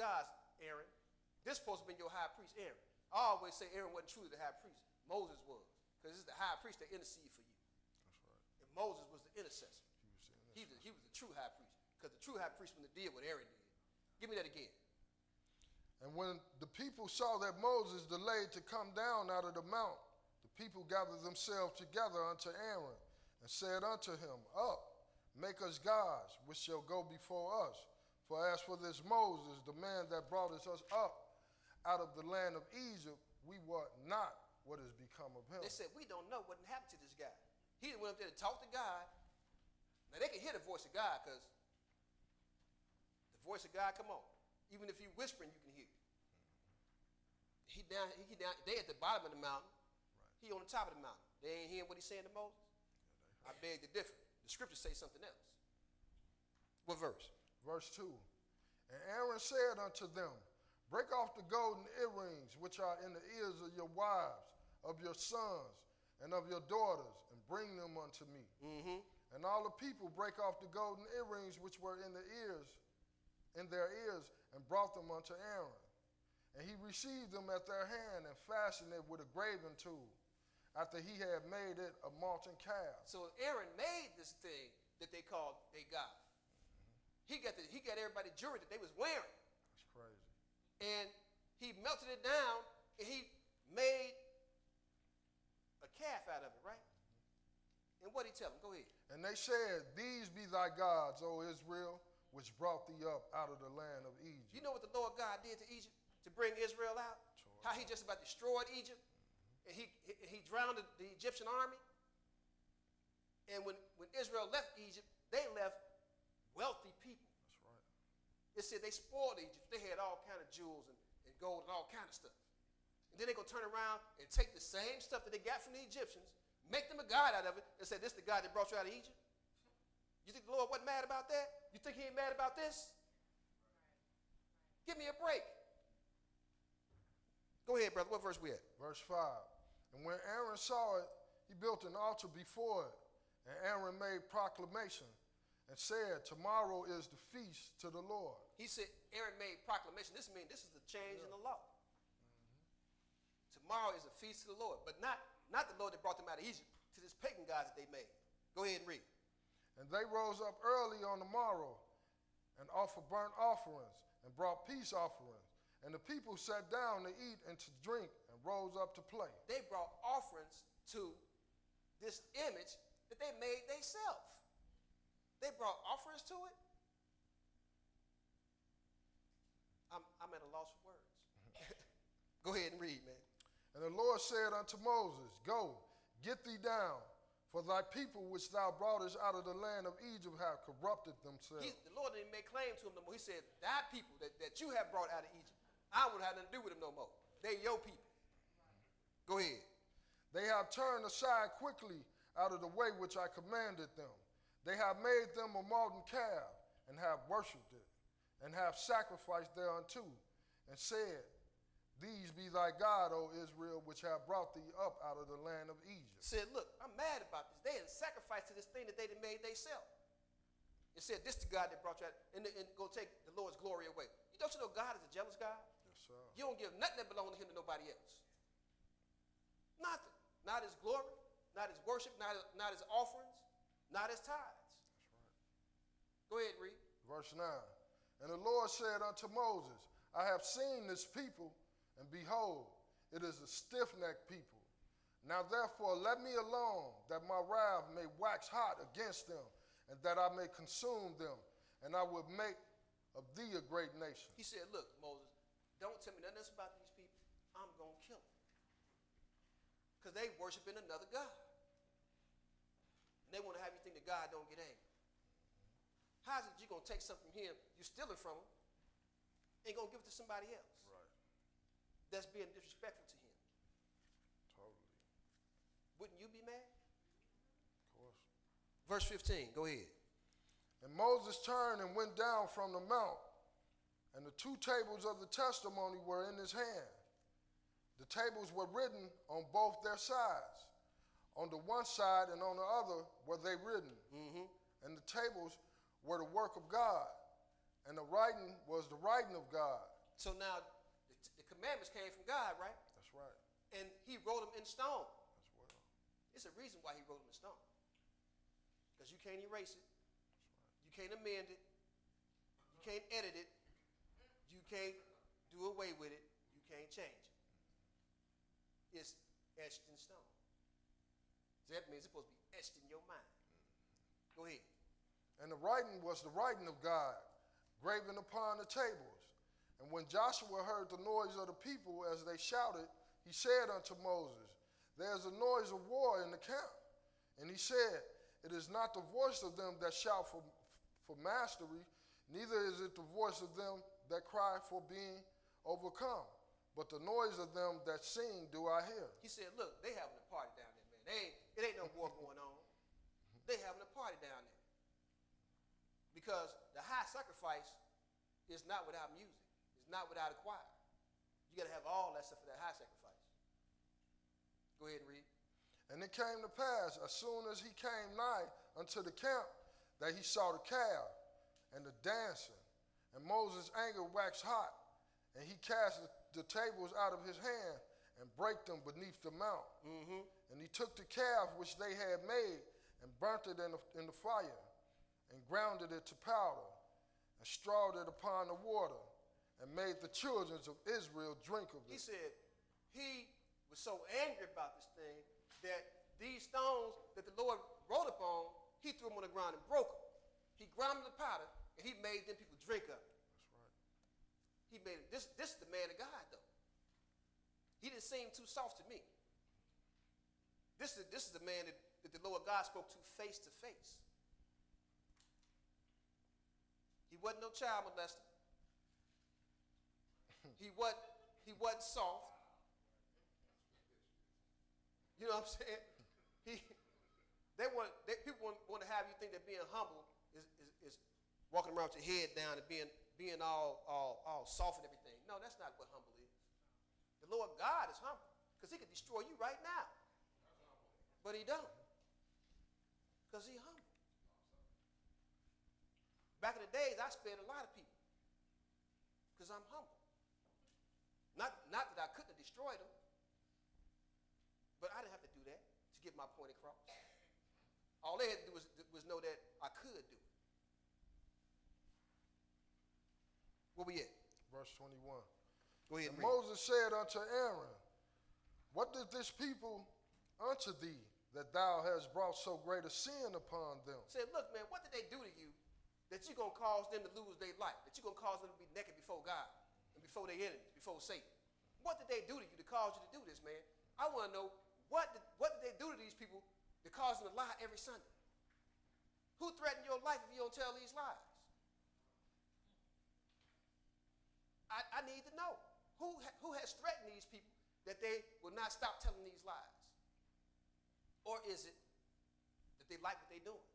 gods, Aaron. This is supposed to be your high priest, Aaron. I always say Aaron wasn't truly the high priest. Moses was. Because this is the high priest that intercede for you. That's right. And Moses was the intercessor. He was He was the true high priest. Because the true high priest wouldn't have did what Aaron did. Give me that again. And when the people saw that Moses delayed to come down out of the mount, the people gathered themselves together unto Aaron and said unto him, Up, make us gods, which shall go before us. For as for this Moses, the man that brought us up out of the land of Egypt, we wot not what has become of him. They said, we don't know what happened to this guy. He went up there to talk to God. Now, they can hear the voice of God because the voice of God, come on. Even if you're whispering, you can hear it. He down, they at the bottom of the mountain. Right. He on the top of the mountain. They ain't hearing what he's saying to Moses. I beg to differ. The scriptures say something else. What verse? Verse 2. And Aaron said unto them, Break off the golden earrings which are in the ears of your wives, of your sons, and of your daughters, and bring them unto me. Mm-hmm. And all the people brake off the golden earrings which were in their ears, and brought them unto Aaron. And he received them at their hand and fashioned it with a graving tool, after he had made it a molten calf. So Aaron made this thing that they called a god. Mm-hmm. He got everybody jewelry that they was wearing. That's crazy. And he melted it down, and he made a calf out of it, right? Mm-hmm. And what did he tell them? Go ahead. And they said, These be thy gods, O Israel, which brought thee up out of the land of Egypt. You know what the Lord God did to Egypt to bring Israel out? Sure. How he just about destroyed Egypt, and he drowned the Egyptian army. And when Israel left Egypt, they left wealthy people. That's right. It said they spoiled Egypt. They had all kind of jewels and gold and all kind of stuff. And then they're going to turn around and take the same stuff that they got from the Egyptians, make them a god out of it, and say, this is the God that brought you out of Egypt? You think the Lord wasn't mad about that? You think he ain't mad about this? Give me a break. Go ahead, brother. What verse we at? Verse 5. And when Aaron saw it, he built an altar before it. And Aaron made proclamation and said, Tomorrow is the feast to the Lord. He said, Aaron made proclamation. This means this is the change in the law. Mm-hmm. Tomorrow is a feast to the Lord. But not the Lord that brought them out of Egypt, to this pagan God that they made. Go ahead and read. And they rose up early on the morrow and offered burnt offerings and brought peace offerings. And the people sat down to eat and to drink and rose up to play. They brought offerings to this image that they made themselves. They brought offerings to it. I'm at a loss for words. Go ahead and read, man. And the Lord said unto Moses, Go, get thee down, for thy people which thou broughtest out of the land of Egypt have corrupted themselves. The Lord didn't make claim to him no more. He said, thy people that you have brought out of Egypt, I wouldn't have nothing to do with them no more. They your people. Go ahead. They have turned aside quickly out of the way which I commanded them. They have made them a molten calf, and have worshipped it, and have sacrificed thereunto, and said, These be thy God, O Israel, which have brought thee up out of the land of Egypt. Said, look, I'm mad about this. They had sacrificed to this thing that they had made themselves. It said, this is the God that brought you out, and go take the Lord's glory away. Don't you know God is a jealous God? Yes, sir. You don't give nothing that belongs to him to nobody else. Nothing. Not his glory, not his worship, not his offerings, not his tithes. That's right. Go ahead, read. Verse 9. And the Lord said unto Moses, I have seen this people, and behold, it is a stiff-necked people. Now therefore let me alone, that my wrath may wax hot against them, and that I may consume them, and I will make of thee a great nation. He said, look, Moses, don't tell me nothing else about these people. I'm going to kill them. Because they worshiping another God. And they want to have you think that God don't get angry. How is it you're going to take something from him, you steal it from him, and going to give it to somebody else? Right. That's being disrespectful to him. Totally. Wouldn't you be mad? Of course. Verse 15, go ahead. And Moses turned and went down from the mount, and the 2 tables of the testimony were in his hand. The tables were written on both their sides. On the one side and on the other were they written. Mm-hmm. And the tables were the work of God. And the writing was the writing of God. So now the commandments came from God, right? That's right. And he wrote them in stone. As well. It's a reason why he wrote them in stone. Because you can't erase it. You can't amend it. You can't edit it. You can't do away with it. You can't change it. It's etched in stone. So that means it's supposed to be etched in your mind. Go ahead. And the writing was the writing of God, graven upon the tables. And when Joshua heard the noise of the people as they shouted, he said unto Moses, there is a noise of war in the camp. And he said, it is not the voice of them that shout for mastery, neither is it the voice of them that cry for being overcome, but the noise of them that sing do I hear. He said, look, they having a party down there, man. It ain't no war going on. They having a party down there. Because the high sacrifice is not without music. It's not without a choir. You got to have all that stuff for that high sacrifice. Go ahead and read. And it came to pass, as soon as he came nigh unto the camp, that he saw the calf and the dancing. And Moses' anger waxed hot, and he cast the tables out of his hand and brake them beneath the mount. Mm-hmm. And he took the calf which they had made and burnt it in the fire, and grounded it to powder, and strawed it upon the water, and made the children of Israel drink of it. He said he was so angry about this thing that these stones that the Lord wrote upon, he threw them on the ground and broke them. He ground them to powder, and he made them people drink of it. That's right. He made it. This is the man of God, though. He didn't seem too soft to me. This is the man that the Lord God spoke to face. He wasn't no child molester. He wasn't soft. You know what I'm saying? People want to have you think that being humble is walking around with your head down and being all soft and everything. No, that's not what humble is. The Lord God is humble because he could destroy you right now. But he don't. Because he humble. Back in the days, I spared a lot of people because I'm humble. Not that I couldn't have destroyed them, but I didn't have to do that to get my point across. All they had to do was know that I could do it. Where we at? Verse 21. Go ahead And and read. Moses said unto Aaron, what did this people unto thee, that thou hast brought so great a sin upon them? Said, look, man, what did they do to you that you're going to cause them to lose their life, that you're going to cause them to be naked before God and before their enemies, before Satan? What did they do to you to cause you to do this, man? I want to know, what did they do to these people to cause them to lie every Sunday? Who threatened your life if you don't tell these lies? I need to know. Who has threatened these people that they will not stop telling these lies? Or is it that they like what they're doing?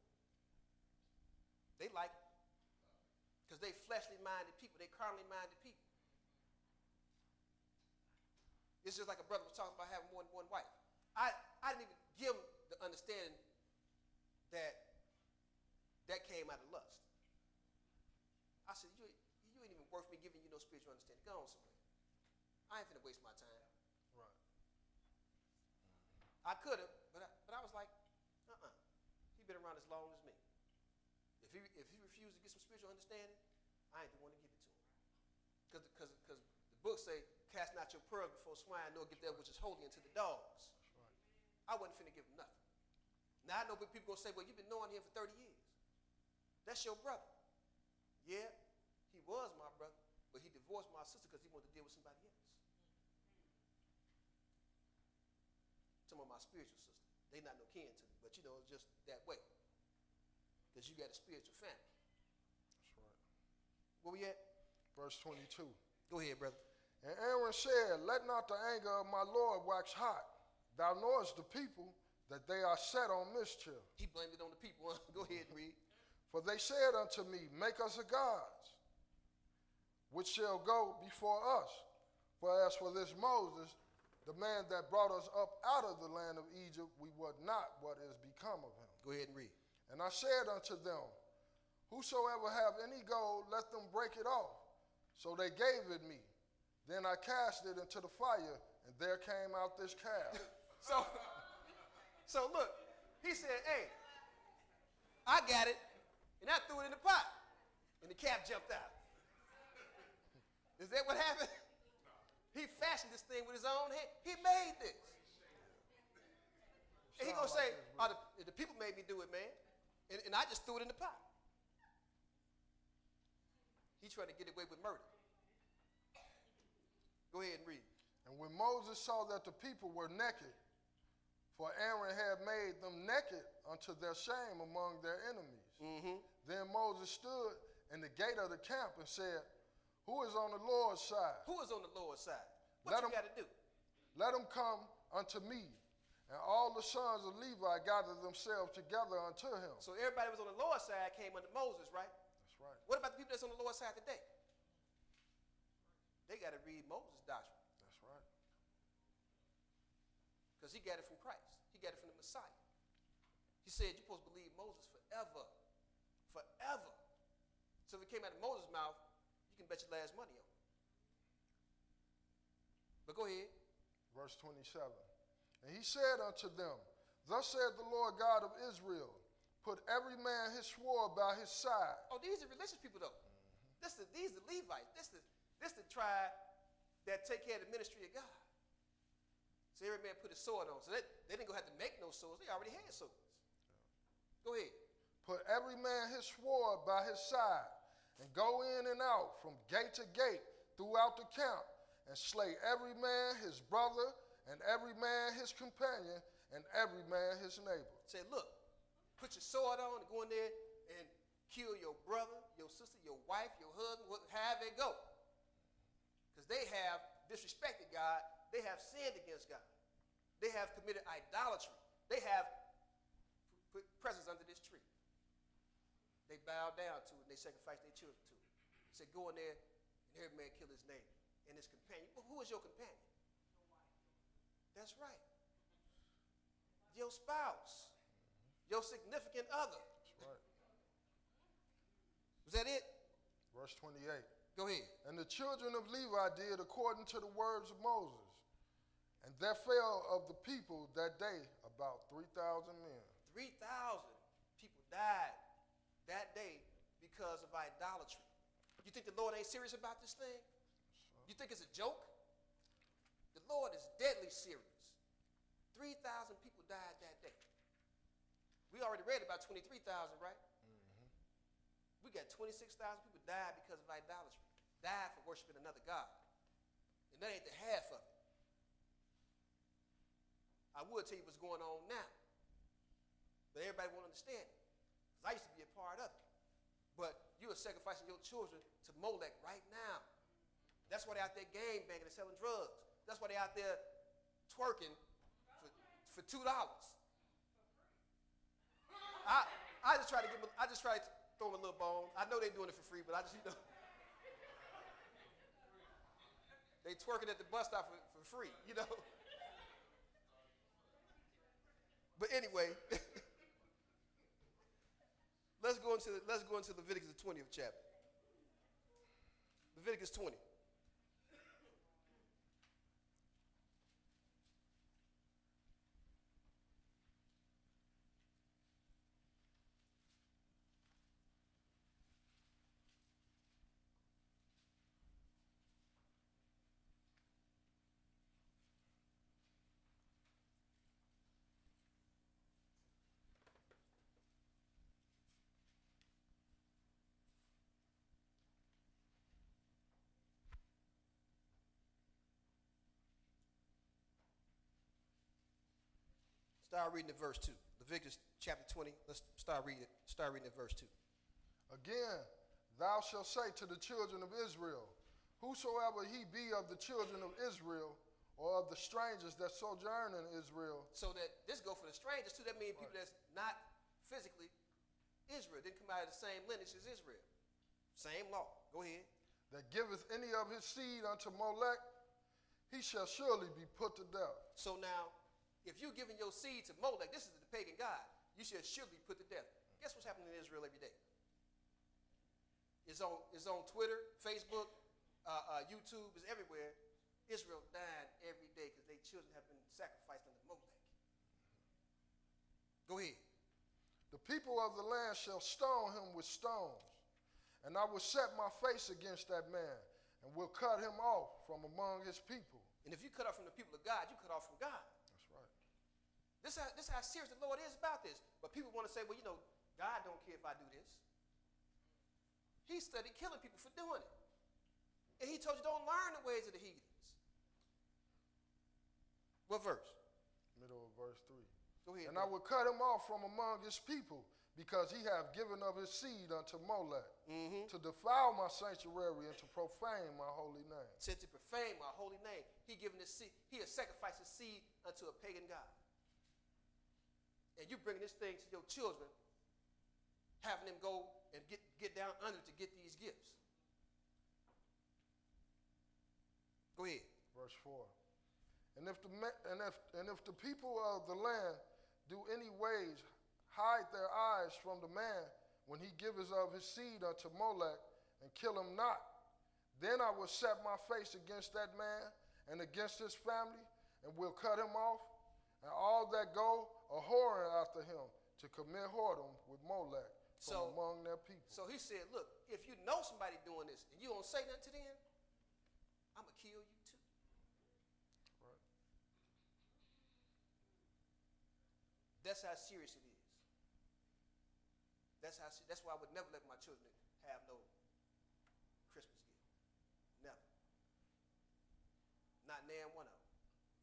They like it because they fleshly minded people, they carnally minded people. It's just like a brother was talking about having more than one wife. I didn't even give him the understanding that came out of lust. I said, you ain't even worth me giving you no spiritual understanding. Go on somewhere. I ain't finna waste my time. Right. I could have, but I was like, he been around as long as me. If he refused to get some spiritual understanding, I ain't the one to give it to him. Because the book say, cast not your pearls before swine, nor give that which is holy unto the dogs. That's right. I wasn't finna give him nothing. Now I know people gonna say, well, you've been knowing him for 30 years. That's your brother. Yeah, he was my brother, but he divorced my sister because he wanted to deal with somebody else. Some of my spiritual sisters, they not no kin to me, but you know, it's just that way. Because you got a spiritual family. That's right. Where we at? Verse 22. Go ahead, brother. And Aaron said, let not the anger of my Lord wax hot. Thou knowest the people that they are set on mischief. He blamed it on the people. Go ahead and read. For they said unto me, make us a gods, which shall go before us. For as for this Moses, the man that brought us up out of the land of Egypt, we wot not what is become of him. Go ahead and read. And I said unto them, Whosoever have any gold, let them break it off. So they gave it me. Then I cast it into the fire, and there came out this calf. So look, he said, hey, I got it, and I threw it in the pot, and the calf jumped out. Is that what happened? He fashioned this thing with his own hand. He made this. And he gonna say, the people made me do it, man. And I just threw it in the pot. He trying to get away with murder. Go ahead and read. And when Moses saw that the people were naked, for Aaron had made them naked unto their shame among their enemies, then Moses stood in the gate of the camp and said, who is on the Lord's side? Who is on the Lord's side? What you got to do? Let them come unto me. And all the sons of Levi gathered themselves together unto him. So everybody was on the Lord's side came under Moses, right? That's right. What about the people that's on the Lord's side today? They got to read Moses' doctrine. That's right. Because he got it from Christ. He got it from the Messiah. He said you're supposed to believe Moses forever. Forever. So if it came out of Moses' mouth, you can bet your last money on it. But go ahead. Verse 27. And he said unto them, thus said the Lord God of Israel, put every man his sword by his side. Oh, these are religious people, though. These are Levites. This the tribe that take care of the ministry of God. So every man put his sword on. So they didn't go have to make no swords. They already had swords. Go ahead. Put every man his sword by his side, and go in and out from gate to gate throughout the camp, and slay every man his brother, and every man his companion, and every man his neighbor. Say, look, put your sword on and go in there and kill your brother, your sister, your wife, your husband, however they go. Because they have disrespected God. They have sinned against God. They have committed idolatry. They have put presents under this tree. They bow down to it and they sacrifice their children to it. He said, go in there and every man kill his neighbor and his companion. Well, who is your companion? That's right. Your spouse. Your significant other. That's right. Was that it? Verse 28. Go ahead. And the children of Levi did according to the words of Moses. And there fell of the people that day about 3,000 men. 3,000 people died that day because of idolatry. You think the Lord ain't serious about this thing? You think it's a joke? The Lord is deadly serious. 3,000 people died that day. We already read about 23,000, right? We got 26,000 people died because of idolatry. Died for worshiping another God. And that ain't the half of it. I would tell you what's going on now. But everybody won't understand it. Because I used to be a part of it. But you are sacrificing your children to Molech right now. That's why they're out there gang banging and selling drugs. That's why they're out there twerking for $2. I just try to throw them a little bone. I know they're doing it for free, but I just, they twerking at the bus stop for free, But anyway, let's go into Leviticus the 20th chapter. Leviticus 20. Start reading at verse 2. Leviticus chapter 20. Let's start reading at verse 2. Again, thou shalt say to the children of Israel, whosoever he be of the children of Israel, or of the strangers that sojourn in Israel. So that this go for the strangers too. That means people that's not physically Israel. Didn't come out of the same lineage as Israel. Same law. Go ahead. That giveth any of his seed unto Molech, he shall surely be put to death. So now, if you're giving your seed to Molech, this is the pagan god, you shall surely be put to death. Guess what's happening in Israel every day? It's on Twitter, Facebook, YouTube, is everywhere. Israel dying every day because their children have been sacrificed unto Molech. Go ahead. The people of the land shall stone him with stones, and I will set my face against that man, and will cut him off from among his people. And if you cut off from the people of God, you cut off from God. That's right. This is how serious the Lord is about this. But people want to say, well, God don't care if I do this. He studied killing people for doing it. And he told you don't learn the ways of the heathens. What verse? Middle of verse 3. Go ahead. And I will cut him off from among his people, because he hath given of his seed unto Molech, to defile my sanctuary and to profane my holy name. Said to profane my holy name. He has sacrificed his seed unto a pagan god. And you bringing this thing to your children, having them go and get down under to get these gifts. Go ahead. Verse 4. And if the people of the land do any ways hide their eyes from the man when he giveth of his seed unto Molech, and kill him not, then I will set my face against that man and against his family, and will cut him off, and all that go a whoring after him to commit whoredom with Molech from among their people. So he said, look, if you know somebody doing this and you don't say nothing to them, I'm going to kill you too. Right. That's how serious it is. That's why I would never let my children have no Christmas gift. Never. Not nan one of them.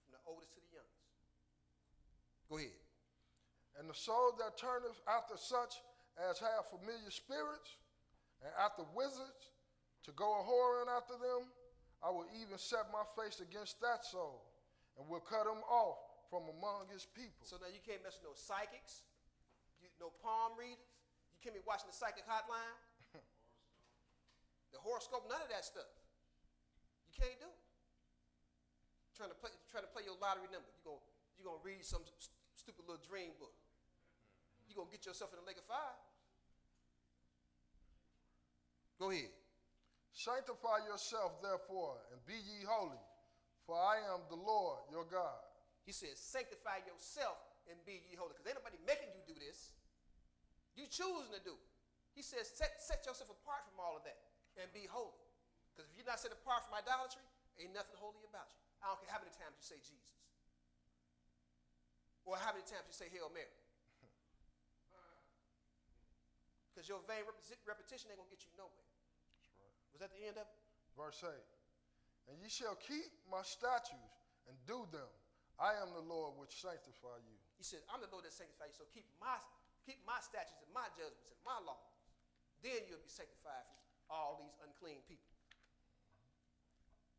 From the oldest to the youngest. Go ahead. And the soul that turneth after such as have familiar spirits, and after wizards, to go a whoring after them, I will even set my face against that soul, and will cut him off from among his people. So now you can't mess with no psychics, no palm readers. You can't be watching the psychic hotline, the horoscope, none of that stuff. You can't do it. Trying to play your lottery number. You're gonna read some stupid little dream book. You're going to get yourself in the lake of fire. Go ahead. Sanctify yourself, therefore, and be ye holy, for I am the Lord your God. He says, sanctify yourself and be ye holy, because ain't nobody making you do this. You choosing to do it. He says, set yourself apart from all of that and be holy. Because if you're not set apart from idolatry, ain't nothing holy about you. I don't care how many times you say Jesus. Or how many times you say Hail Mary. Because your vain repetition ain't going to get you nowhere. That's right. Was that the end of it? Verse 8. And ye shall keep my statutes and do them. I am the Lord which sanctify you. He said, I'm the Lord that sanctifies you, so keep my statutes and my judgments and my laws. Then you'll be sanctified from all these unclean people.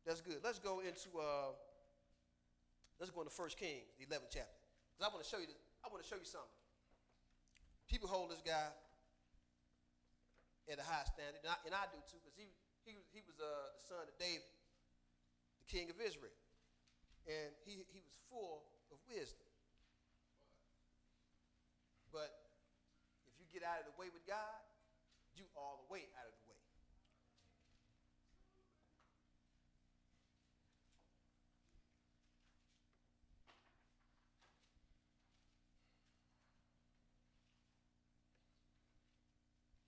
That's good. Let's go into 1 Kings, the 11th chapter. Because I want to show you this. I want to show you something. People hold this guy at a high standard, and I do too, because he was the son of David, the king of Israel, and he was full of wisdom. But if you get out of the way with God, you all the way out of the way.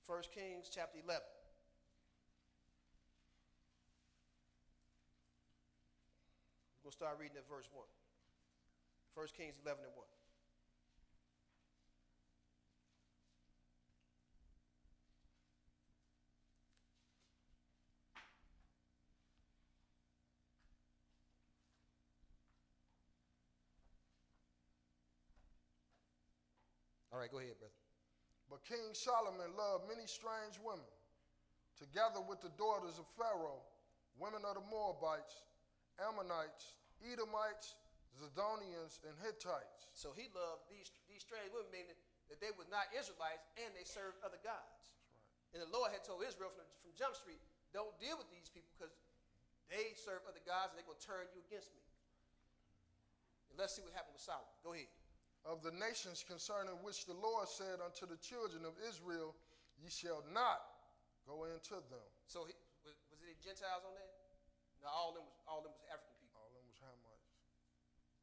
First Kings chapter 11. We're going to start reading at verse 1. 1 Kings 11 and 1. All right, go ahead, brother. But King Solomon loved many strange women, together with the daughters of Pharaoh, women of the Moabites, Ammonites, Edomites, Zidonians, and Hittites. So he loved these strange women, meaning that they were not Israelites and they served other gods. Right. And the Lord had told Israel from Jump Street, don't deal with these people because they serve other gods and they're going to turn you against me. And let's see what happened with Solomon. Go ahead. Of the nations concerning which the Lord said unto the children of Israel, ye shall not go into them. So was it Gentiles on that? No, all of them was African people. All of them was Hamites.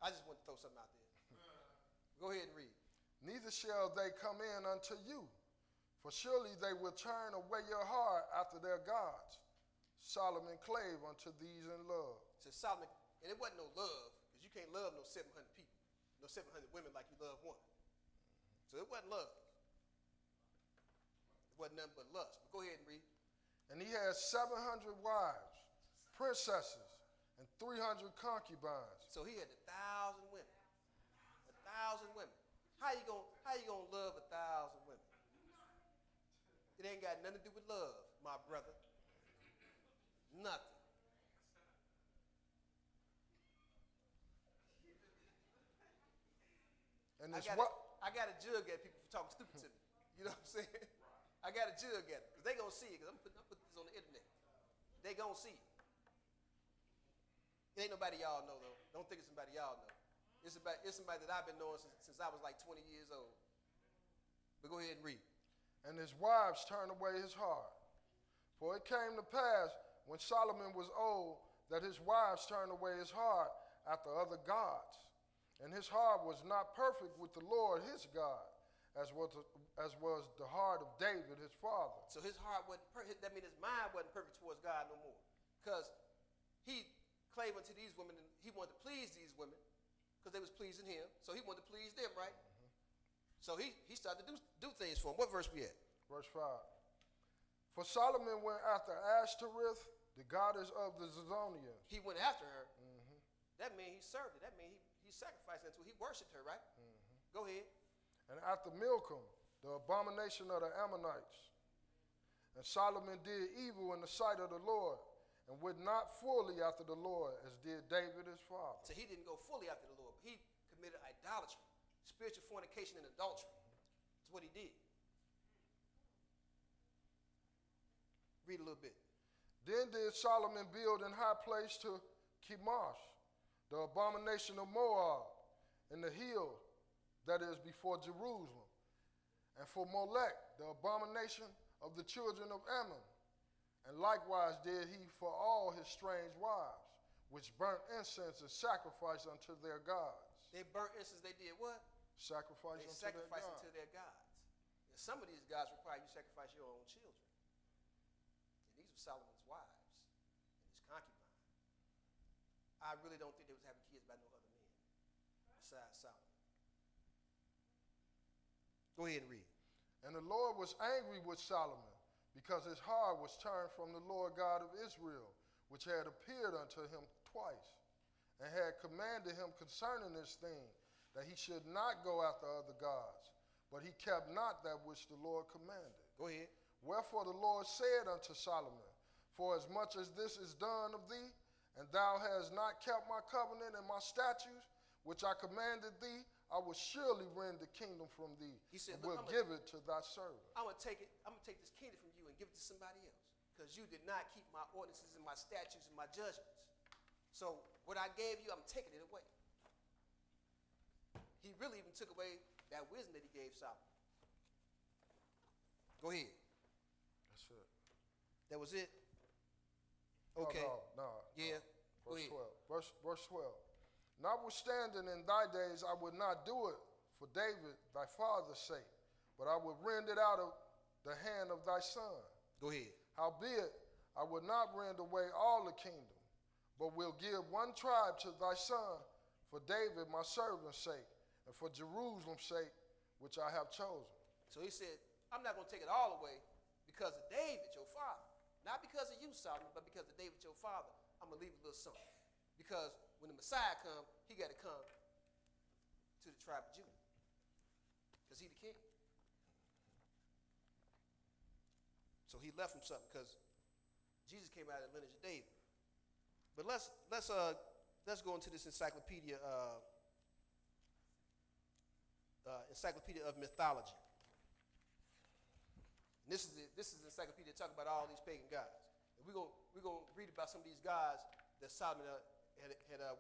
I just want to throw something out there. Go ahead and read. Neither shall they come in unto you, for surely they will turn away your heart after their gods. Solomon clave unto these in love. So Solomon, and it wasn't no love, because you can't love no 700 people, no 700 women like you love one. So it wasn't love. It wasn't nothing but lust. But go ahead and read. And he has 700 wives, princesses, and 300 concubines. So he had 1,000 women. 1,000 women. How you gonna love 1,000 women? It ain't got nothing to do with love, my brother. Nothing. And I got a jug at people for talking stupid to me. You know what I'm saying? I got a jug at them because they gonna see it. Because I'm putting this on the internet. They gonna see it. It ain't nobody y'all know though. Don't think it's somebody y'all know. It's somebody that I've been knowing since I was like 20 years old. But go ahead and read. And his wives turned away his heart. For it came to pass when Solomon was old that his wives turned away his heart after other gods. And his heart was not perfect with the Lord his God, as was the heart of David his father. So his heart wasn't perfect. That means his mind wasn't perfect towards God no more. Because he clave unto these women, and he wanted to please these women because they was pleasing him. So he wanted to please them, right? Mm-hmm. So he started to do things for them. What verse we at? Verse 5. For Solomon went after Ashtoreth, the goddess of the Zidonians. He went after her. Mm-hmm. That means he served her. That means he sacrificed unto her. He worshipped her, right? Mm-hmm. Go ahead. And after Milcom, the abomination of the Ammonites. And Solomon did evil in the sight of the Lord, and went not fully after the Lord, as did David his father. So he didn't go fully after the Lord, but he committed idolatry, spiritual fornication, and adultery. That's what he did. Read a little bit. Then did Solomon build an high place to Chemosh, the abomination of Moab, in the hill that is before Jerusalem, and for Molech, the abomination of the children of Ammon. And likewise did he for all his strange wives, which burnt incense and sacrificed unto their gods. They burnt incense, they did what? Sacrifice unto their gods. And some of these gods require you sacrifice your own children. And these were Solomon's wives and his concubine. I really don't think they was having kids by no other men besides Solomon. Go ahead and read. And the Lord was angry with Solomon, because his heart was turned from the Lord God of Israel, which had appeared unto him twice, and had commanded him concerning this thing, that he should not go after other gods. But he kept not that which the Lord commanded. Go ahead. Wherefore the Lord said unto Solomon, for as much as this is done of thee, and thou hast not kept my covenant and my statutes, which I commanded thee, I will surely rend the kingdom from thee, he said, and will give it to thy servant. I'm going to take this kingdom from you and give it to somebody else, because you did not keep my ordinances and my statutes and my judgments. So what I gave you, I'm taking it away. He really even took away that wisdom that he gave Solomon. Go ahead. That's it. That was it? Okay. No. Yeah. Verse 12. Verse 12. Notwithstanding, in thy days I would not do it for David thy father's sake, but I would rend it out of the hand of thy son. Go ahead. Howbeit, I would not rend away all the kingdom, but will give one tribe to thy son for David my servant's sake, and for Jerusalem's sake, which I have chosen. So he said, I'm not going to take it all away because of David, your father. Not because of you, Solomon, but because of David, your father. I'm going to leave a little something. Because when the Messiah comes, he got to come to the tribe of Judah, because he the king. So he left him something, because Jesus came out of the lineage of David. But let's go into this encyclopedia of mythology. And this is an encyclopedia that talks about all these pagan gods. And we're gonna read about some of these gods that Solomon had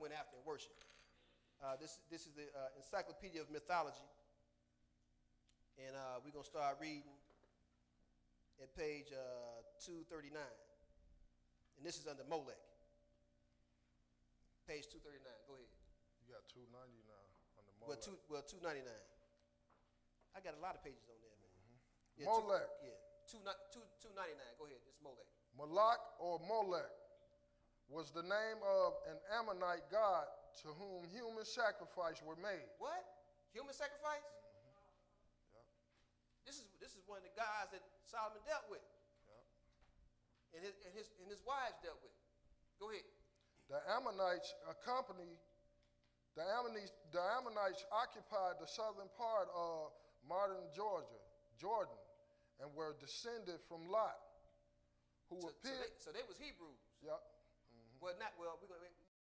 went after and worshipped. This is the Encyclopedia of Mythology, and we're gonna start reading at page 239. And this is under Molech. Page 239. Go ahead. You got 299 on the Molech. Well, 299. I got a lot of pages on there, man. Yeah, Molech. 299. Go ahead. It's Molech. Moloch or Molech was the name of an Ammonite god to whom human sacrifice were made. What? Human sacrifice? Yep. This is one of the guys that Solomon dealt with. Yep. And his wives dealt with. Go ahead. The Ammonites occupied the southern part of modern Jordan, and were descended from Lot, who appeared. So they was Hebrews. Yep. Well, not well. We're gonna